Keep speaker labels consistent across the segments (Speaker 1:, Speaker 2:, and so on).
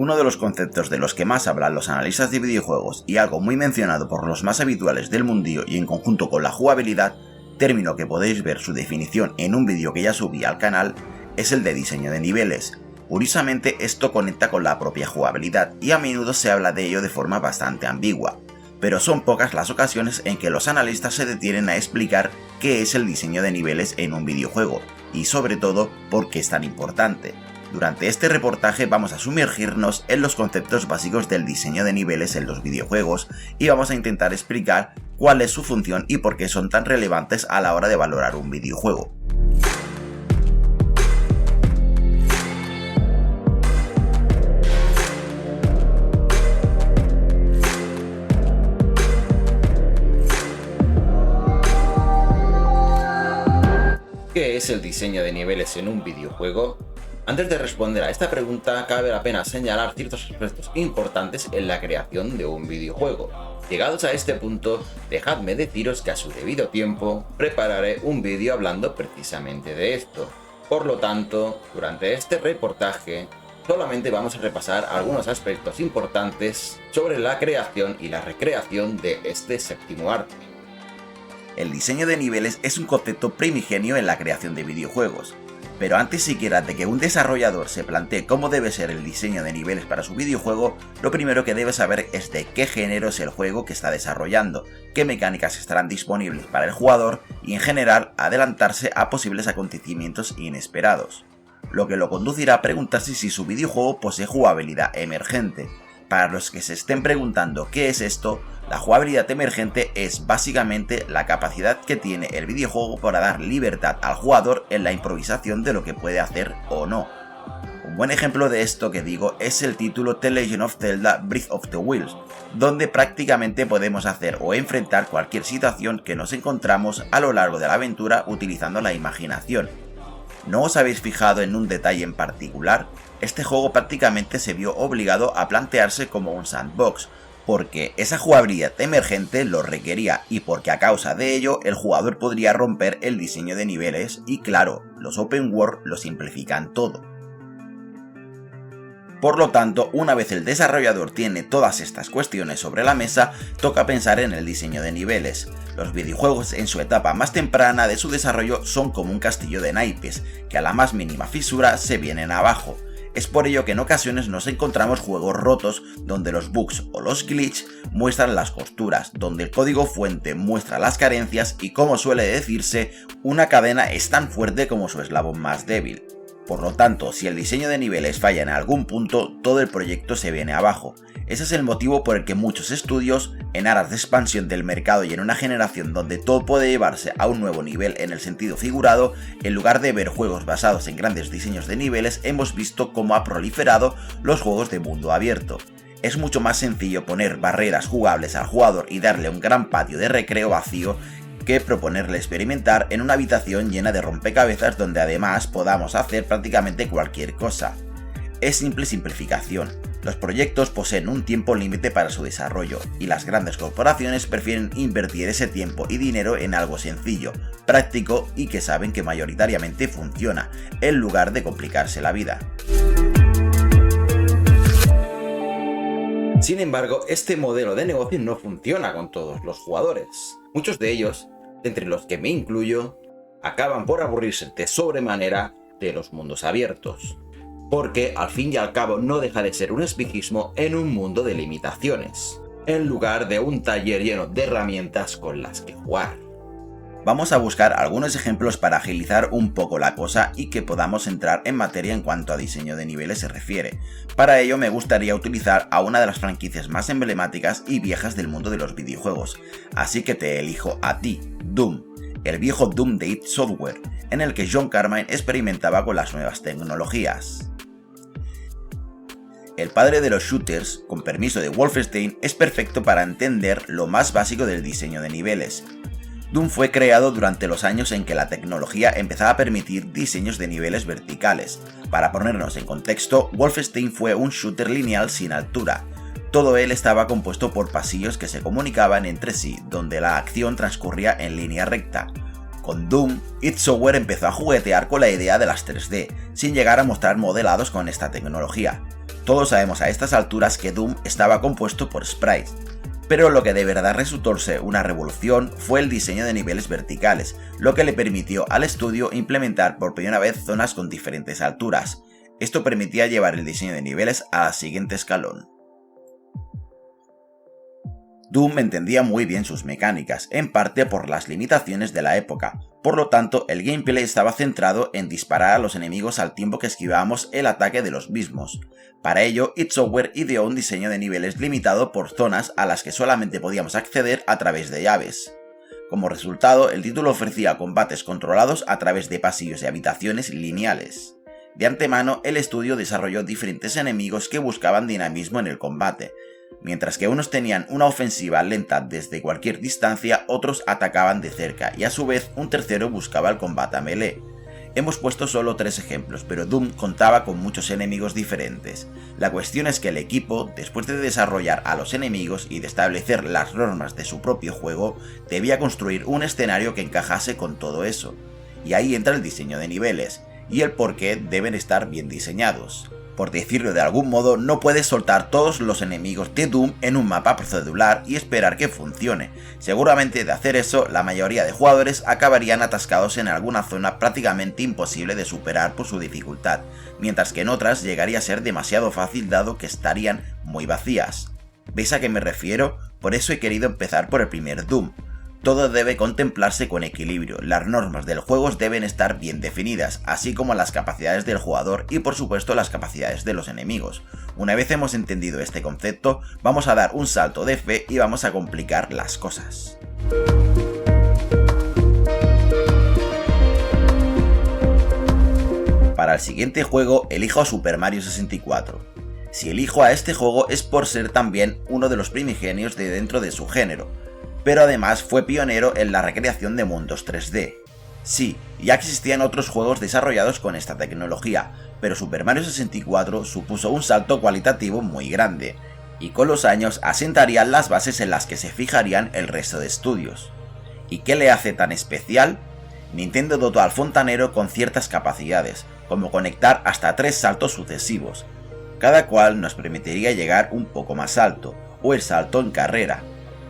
Speaker 1: Uno de los conceptos de los que más hablan los analistas de videojuegos y algo muy mencionado por los más habituales del mundillo y en conjunto con la jugabilidad, término que podéis ver su definición en un vídeo que ya subí al canal, es el de diseño de niveles. Curiosamente, esto conecta con la propia jugabilidad y a menudo se habla de ello de forma bastante ambigua, pero son pocas las ocasiones en que los analistas se detienen a explicar qué es el diseño de niveles en un videojuego y sobre todo por qué es tan importante. Durante este reportaje vamos a sumergirnos en los conceptos básicos del diseño de niveles en los videojuegos y vamos a intentar explicar cuál es su función y por qué son tan relevantes a la hora de valorar un videojuego.
Speaker 2: ¿Qué es el diseño de niveles en un videojuego? Antes de responder a esta pregunta, cabe la pena señalar ciertos aspectos importantes en la creación de un videojuego. Llegados a este punto, dejadme deciros que a su debido tiempo prepararé un vídeo hablando precisamente de esto. Por lo tanto, durante este reportaje, solamente vamos a repasar algunos aspectos importantes sobre la creación y la recreación de este séptimo arte.
Speaker 1: El diseño de niveles es un concepto primigenio en la creación de videojuegos, pero antes siquiera de que un desarrollador se plantee cómo debe ser el diseño de niveles para su videojuego, lo primero que debe saber es de qué género es el juego que está desarrollando, qué mecánicas estarán disponibles para el jugador y en general adelantarse a posibles acontecimientos inesperados, lo que lo conducirá a preguntarse si su videojuego posee jugabilidad emergente. Para los que se estén preguntando qué es esto, la jugabilidad emergente es básicamente la capacidad que tiene el videojuego para dar libertad al jugador en la improvisación de lo que puede hacer o no. Un buen ejemplo de esto que digo es el título The Legend of Zelda Breath of the Wild, donde prácticamente podemos hacer o enfrentar cualquier situación que nos encontramos a lo largo de la aventura utilizando la imaginación. ¿No os habéis fijado en un detalle en particular? Este juego prácticamente se vio obligado a plantearse como un sandbox, porque esa jugabilidad emergente lo requería y porque a causa de ello el jugador podría romper el diseño de niveles y claro, los open world lo simplifican todo. Por lo tanto, una vez el desarrollador tiene todas estas cuestiones sobre la mesa, toca pensar en el diseño de niveles. Los videojuegos en su etapa más temprana de su desarrollo son como un castillo de naipes, que a la más mínima fisura se vienen abajo. Es por ello que en ocasiones nos encontramos juegos rotos donde los bugs o los glitches muestran las costuras, donde el código fuente muestra las carencias y, como suele decirse, una cadena es tan fuerte como su eslabón más débil. Por lo tanto, si el diseño de niveles falla en algún punto, todo el proyecto se viene abajo. Ese es el motivo por el que muchos estudios, en aras de expansión del mercado y en una generación donde todo puede llevarse a un nuevo nivel en el sentido figurado, en lugar de ver juegos basados en grandes diseños de niveles, hemos visto cómo ha proliferado los juegos de mundo abierto. Es mucho más sencillo poner barreras jugables al jugador y darle un gran patio de recreo vacío que proponerle experimentar en una habitación llena de rompecabezas donde además podamos hacer prácticamente cualquier cosa. Es simple simplificación. Los proyectos poseen un tiempo límite para su desarrollo, y las grandes corporaciones prefieren invertir ese tiempo y dinero en algo sencillo, práctico y que saben que mayoritariamente funciona, en lugar de complicarse la vida.
Speaker 2: Sin embargo, este modelo de negocio no funciona con todos los jugadores. Muchos de ellos, entre los que me incluyo, acaban por aburrirse de sobremanera de los mundos abiertos, porque al fin y al cabo no deja de ser un espejismo en un mundo de limitaciones, en lugar de un taller lleno de herramientas con las que jugar.
Speaker 1: Vamos a buscar algunos ejemplos para agilizar un poco la cosa y que podamos entrar en materia en cuanto a diseño de niveles se refiere. Para ello me gustaría utilizar a una de las franquicias más emblemáticas y viejas del mundo de los videojuegos, así que te elijo a ti, Doom, el viejo Doom de id Software, en el que John Carmack experimentaba con las nuevas tecnologías. El padre de los shooters, con permiso de Wolfenstein, es perfecto para entender lo más básico del diseño de niveles. Doom fue creado durante los años en que la tecnología empezaba a permitir diseños de niveles verticales. Para ponernos en contexto, Wolfenstein fue un shooter lineal sin altura. Todo él estaba compuesto por pasillos que se comunicaban entre sí, donde la acción transcurría en línea recta. Con Doom, id Software empezó a juguetear con la idea de las 3D, sin llegar a mostrar modelados con esta tecnología. Todos sabemos a estas alturas que Doom estaba compuesto por sprites, pero lo que de verdad resultó ser una revolución fue el diseño de niveles verticales, lo que le permitió al estudio implementar por primera vez zonas con diferentes alturas. Esto permitía llevar el diseño de niveles al siguiente escalón. Doom entendía muy bien sus mecánicas, en parte por las limitaciones de la época, por lo tanto el gameplay estaba centrado en disparar a los enemigos al tiempo que esquivábamos el ataque de los mismos. Para ello, id Software ideó un diseño de niveles limitado por zonas a las que solamente podíamos acceder a través de llaves. Como resultado, el título ofrecía combates controlados a través de pasillos y habitaciones lineales. De antemano, el estudio desarrolló diferentes enemigos que buscaban dinamismo en el combate. Mientras que unos tenían una ofensiva lenta desde cualquier distancia, otros atacaban de cerca y a su vez un tercero buscaba el combate a melee. Hemos puesto solo 3 ejemplos, pero Doom contaba con muchos enemigos diferentes. La cuestión es que el equipo, después de desarrollar a los enemigos y de establecer las normas de su propio juego, debía construir un escenario que encajase con todo eso. Y ahí entra el diseño de niveles, y el por qué deben estar bien diseñados. Por decirlo de algún modo, no puedes soltar todos los enemigos de Doom en un mapa procedural y esperar que funcione. Seguramente de hacer eso, la mayoría de jugadores acabarían atascados en alguna zona prácticamente imposible de superar por su dificultad, mientras que en otras llegaría a ser demasiado fácil dado que estarían muy vacías. ¿Veis a qué me refiero? Por eso he querido empezar por el primer Doom. Todo debe contemplarse con equilibrio, las normas del juego deben estar bien definidas, así como las capacidades del jugador y por supuesto las capacidades de los enemigos. Una vez hemos entendido este concepto, vamos a dar un salto de fe y vamos a complicar las cosas. Para el siguiente juego elijo a Super Mario 64. Si elijo a este juego es por ser también uno de los primigenios de dentro de su género, pero además fue pionero en la recreación de mundos 3D. Sí, ya existían otros juegos desarrollados con esta tecnología, pero Super Mario 64 supuso un salto cualitativo muy grande, y con los años asentarían las bases en las que se fijarían el resto de estudios. ¿Y qué le hace tan especial? Nintendo dotó al fontanero con ciertas capacidades, como conectar hasta 3 saltos sucesivos, cada cual nos permitiría llegar un poco más alto, o el salto en carrera,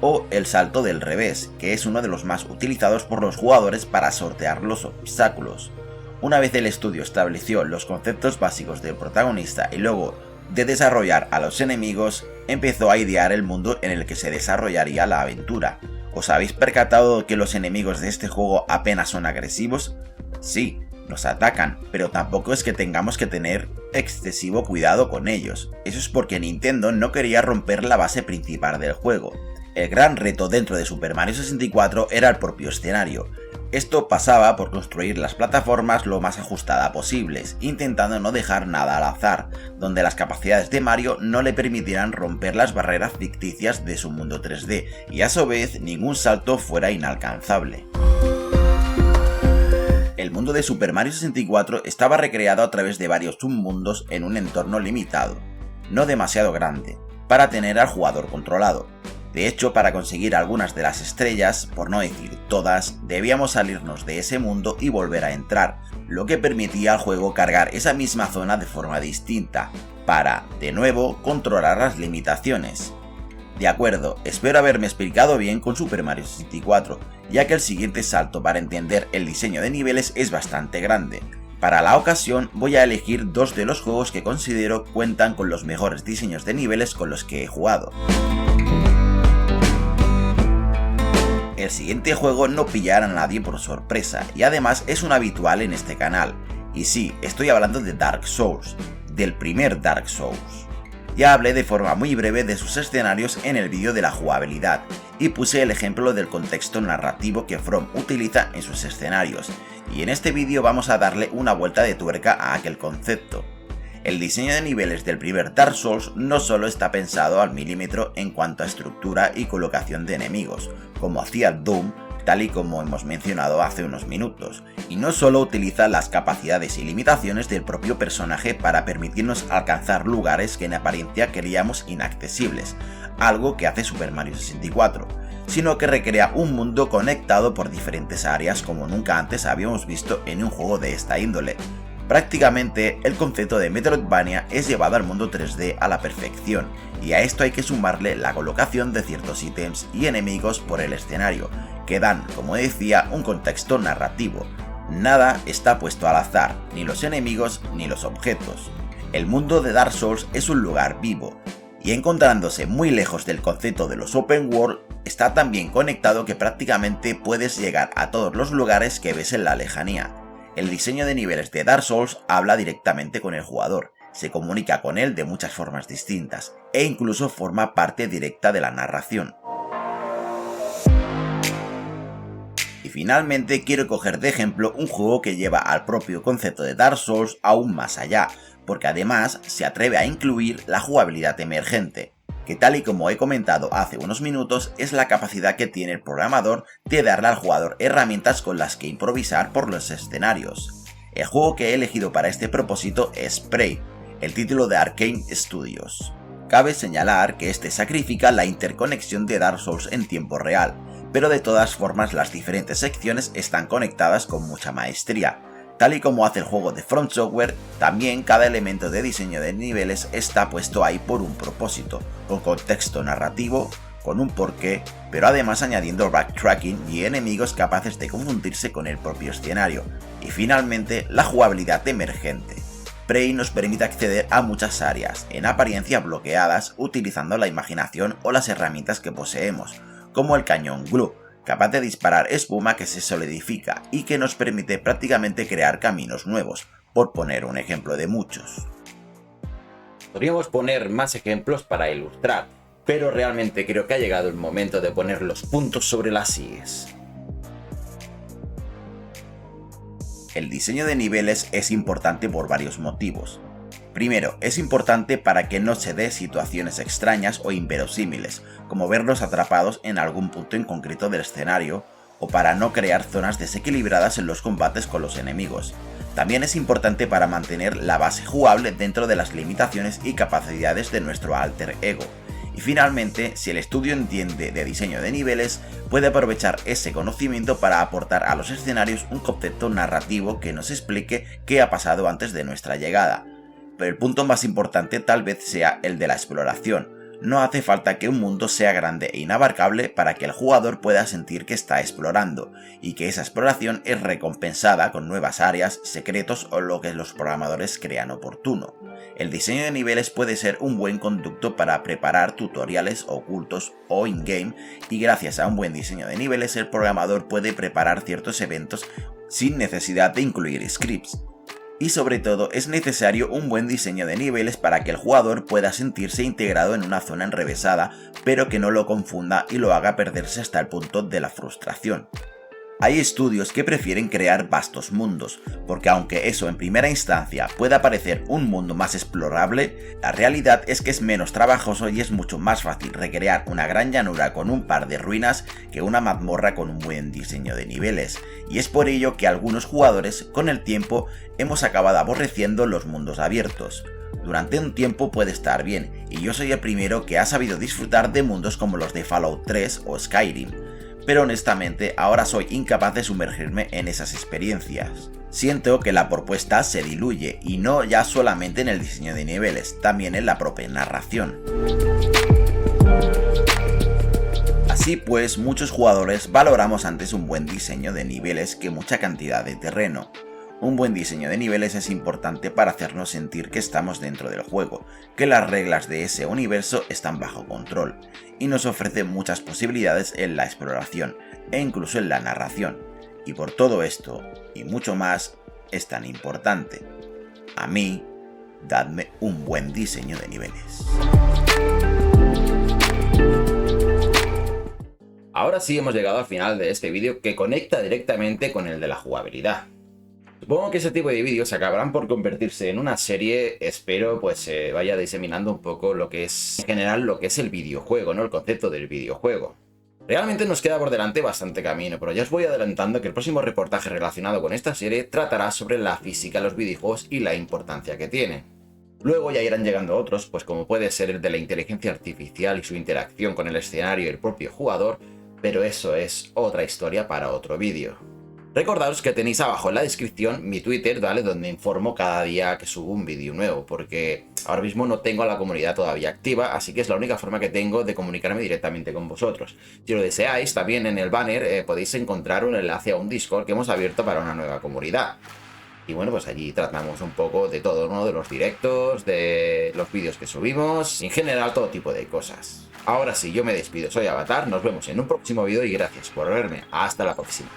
Speaker 1: o el salto del revés, que es uno de los más utilizados por los jugadores para sortear los obstáculos. Una vez el estudio estableció los conceptos básicos del protagonista y luego de desarrollar a los enemigos, empezó a idear el mundo en el que se desarrollaría la aventura. ¿Os habéis percatado que los enemigos de este juego apenas son agresivos? Sí, nos atacan, pero tampoco es que tengamos que tener excesivo cuidado con ellos. Eso es porque Nintendo no quería romper la base principal del juego. El gran reto dentro de Super Mario 64 era el propio escenario. Esto pasaba por construir las plataformas lo más ajustadas posibles, intentando no dejar nada al azar, donde las capacidades de Mario no le permitieran romper las barreras ficticias de su mundo 3D, y a su vez ningún salto fuera inalcanzable. El mundo de Super Mario 64 estaba recreado a través de varios submundos en un entorno limitado, no demasiado grande, para tener al jugador controlado. De hecho, para conseguir algunas de las estrellas, por no decir todas, debíamos salirnos de ese mundo y volver a entrar, lo que permitía al juego cargar esa misma zona de forma distinta, para, de nuevo, controlar las limitaciones. De acuerdo, espero haberme explicado bien con Super Mario 64, ya que el siguiente salto para entender el diseño de niveles es bastante grande. Para la ocasión voy a elegir 2 de los juegos que considero cuentan con los mejores diseños de niveles con los que he jugado. El siguiente juego no pillará a nadie por sorpresa, y además es un habitual en este canal. Y sí, estoy hablando de Dark Souls, del primer Dark Souls. Ya hablé de forma muy breve de sus escenarios en el vídeo de la jugabilidad, y puse el ejemplo del contexto narrativo que From utiliza en sus escenarios, y en este vídeo vamos a darle una vuelta de tuerca a aquel concepto. El diseño de niveles del primer Dark Souls no solo está pensado al milímetro en cuanto a estructura y colocación de enemigos, como hacía Doom, tal y como hemos mencionado hace unos minutos, y no solo utiliza las capacidades y limitaciones del propio personaje para permitirnos alcanzar lugares que en apariencia creíamos inaccesibles, algo que hace Super Mario 64, sino que recrea un mundo conectado por diferentes áreas como nunca antes habíamos visto en un juego de esta índole. Prácticamente el concepto de Metroidvania es llevado al mundo 3D a la perfección, y a esto hay que sumarle la colocación de ciertos ítems y enemigos por el escenario, que dan, como decía, un contexto narrativo. Nada está puesto al azar, ni los enemigos ni los objetos. El mundo de Dark Souls es un lugar vivo, y encontrándose muy lejos del concepto de los open world, está tan bien conectado que prácticamente puedes llegar a todos los lugares que ves en la lejanía. El diseño de niveles de Dark Souls habla directamente con el jugador, se comunica con él de muchas formas distintas, e incluso forma parte directa de la narración. Y finalmente quiero coger de ejemplo un juego que lleva al propio concepto de Dark Souls aún más allá, porque además se atreve a incluir la jugabilidad emergente, que tal y como he comentado hace unos minutos es la capacidad que tiene el programador de darle al jugador herramientas con las que improvisar por los escenarios. El juego que he elegido para este propósito es Prey, el título de Arkane Studios. Cabe señalar que este sacrifica la interconexión de Dark Souls en tiempo real, pero de todas formas las diferentes secciones están conectadas con mucha maestría. Tal y como hace el juego de From Software, también cada elemento de diseño de niveles está puesto ahí por un propósito, con contexto narrativo, con un porqué, pero además añadiendo backtracking y enemigos capaces de confundirse con el propio escenario. Y finalmente, la jugabilidad emergente. Prey nos permite acceder a muchas áreas, en apariencia bloqueadas, utilizando la imaginación o las herramientas que poseemos, como el cañón Glue, capaz de disparar espuma que se solidifica y que nos permite prácticamente crear caminos nuevos, por poner un ejemplo de muchos.
Speaker 2: Podríamos poner más ejemplos para ilustrar, pero realmente creo que ha llegado el momento de poner los puntos sobre las íes.
Speaker 1: El diseño de niveles es importante por varios motivos. Primero, es importante para que no se dé situaciones extrañas o inverosímiles, como verlos atrapados en algún punto en concreto del escenario, o para no crear zonas desequilibradas en los combates con los enemigos. También es importante para mantener la base jugable dentro de las limitaciones y capacidades de nuestro alter ego. Y finalmente, si el estudio entiende de diseño de niveles, puede aprovechar ese conocimiento para aportar a los escenarios un concepto narrativo que nos explique qué ha pasado antes de nuestra llegada. Pero el punto más importante tal vez sea el de la exploración. No hace falta que un mundo sea grande e inabarcable para que el jugador pueda sentir que está explorando, y que esa exploración es recompensada con nuevas áreas, secretos o lo que los programadores crean oportuno. El diseño de niveles puede ser un buen conducto para preparar tutoriales ocultos o in-game, y gracias a un buen diseño de niveles el programador puede preparar ciertos eventos sin necesidad de incluir scripts. Y sobre todo es necesario un buen diseño de niveles para que el jugador pueda sentirse integrado en una zona enrevesada, pero que no lo confunda y lo haga perderse hasta el punto de la frustración. Hay estudios que prefieren crear vastos mundos, porque aunque eso en primera instancia pueda parecer un mundo más explorable, la realidad es que es menos trabajoso y es mucho más fácil recrear una gran llanura con un par de ruinas que una mazmorra con un buen diseño de niveles, y es por ello que algunos jugadores, con el tiempo, hemos acabado aborreciendo los mundos abiertos. Durante un tiempo puede estar bien, y yo soy el primero que ha sabido disfrutar de mundos como los de Fallout 3 o Skyrim, pero honestamente ahora soy incapaz de sumergirme en esas experiencias. Siento que la propuesta se diluye, y no ya solamente en el diseño de niveles, también en la propia narración. Así pues, muchos jugadores valoramos antes un buen diseño de niveles que mucha cantidad de terreno. Un buen diseño de niveles es importante para hacernos sentir que estamos dentro del juego, que las reglas de ese universo están bajo control, y nos ofrece muchas posibilidades en la exploración, e incluso en la narración. Y por todo esto, y mucho más, es tan importante. A mí, dadme un buen diseño de niveles.
Speaker 2: Ahora sí hemos llegado al final de este vídeo, que conecta directamente con el de la jugabilidad. Supongo que ese tipo de vídeos acabarán por convertirse en una serie, espero pues se vaya diseminando un poco lo que es en general lo que es el videojuego, ¿no? El concepto del videojuego. Realmente nos queda por delante bastante camino, pero ya os voy adelantando que el próximo reportaje relacionado con esta serie tratará sobre la física de los videojuegos y la importancia que tiene. Luego ya irán llegando otros, pues como puede ser el de la inteligencia artificial y su interacción con el escenario y el propio jugador, pero eso es otra historia para otro vídeo. Recordaros que tenéis abajo en la descripción mi Twitter, ¿vale? Donde informo cada día que subo un vídeo nuevo, porque ahora mismo no tengo a la comunidad todavía activa, así que es la única forma que tengo de comunicarme directamente con vosotros. Si lo deseáis, también en el banner podéis encontrar un enlace a un Discord que hemos abierto para una nueva comunidad. Y bueno, pues allí tratamos un poco de todo, ¿no? De los directos, de los vídeos que subimos, y en general todo tipo de cosas. Ahora sí, yo me despido, soy Avatar, nos vemos en un próximo vídeo y gracias por verme. Hasta la próxima.